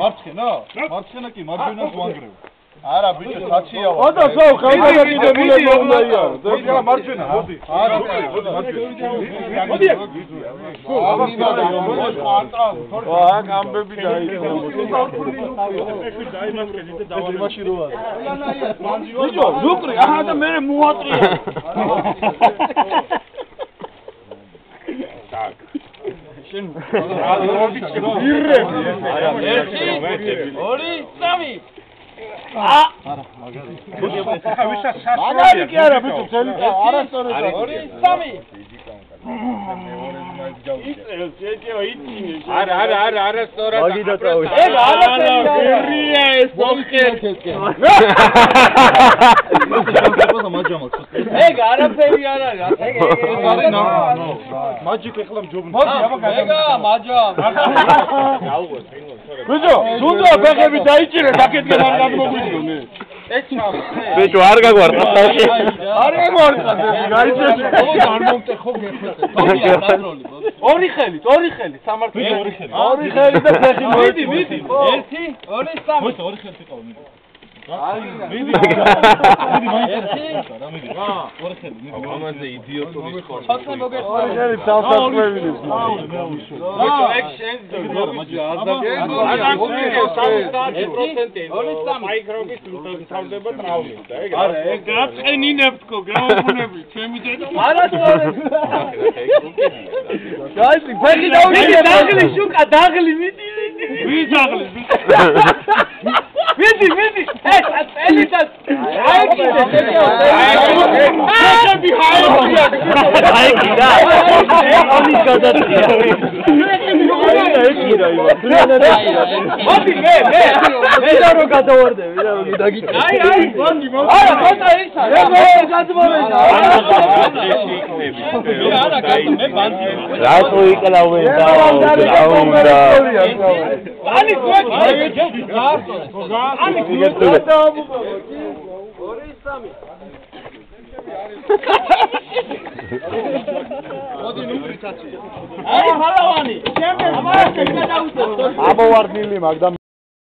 მარცხენა? მარცხენა კი მარჯვენას ვანგრევ. არა ბიჭო საჩია ვარ. ოდა სო ხალხადაგიდებული მომდაია. მოდი მარჯვენა, მოდი. არა, მოდი მარჯვენა. მოდი. აქ ამბები დაიწყო. იმაში როა. ბიჭო, ზუკრი, აჰა და მე მოატრია. так. შენ მაგარი კი არა ბიჭო, წელი არასწორად. არა სწორად. ეგ არაფერია ეს მომხერხე. ეგ არაფერი არ არის. ეგ მაჯიკ ეხლა მჯობნი. ეგა მაჯამ. ბიჭო, თუნდა ფეხები დაიჭირე, საკეთგან არ გადმოგვიდგონე. ბიჭო, არ გაგვარდა ხალხი. არ გაგვარდა, გაიჭირე. არ მომტეხო გეხმეთე. ორი ხელი, სამართლი. ორი ხელი და ფეხი მოიწი. მიდი. 1 2 3. მოიწ ორი ხელი იყავ მიდი. მიდი. ორი ხელი. ამაზე იდიოტური ხარ. ორი ხელი თავსაწყობილის. ბიჭო, ეგ შენ მაჯი მაიკრობის თავდება ტრავმით და ეგ არა, ეგ გაწყენინებთქო, გაუგუნები, ჩემი დედა. გაიცი, ფეხი დაუჭირე. დაღლი შუკა, დაღლი, მიდი. ვის დაღლის? მიდი. ეს ელიტა. აი კიდე. აი კიდე. ამი გადაწია. მოდი მე ვიდარო გადავარდე, ვიდარო გიდაგიწე. აი, მოდი. არა, ხოთა ისა. მე გადმოვედა. არა, მე ბანდი. რატო იკლავენ და აუნდა. ანი გვექი. ანი გვექი. 2 3. მოდი ნუტრიცაცია. აი, ჰალავანი. ჩემი ამას გადაუწევ. ამოვარდნილი მაგ და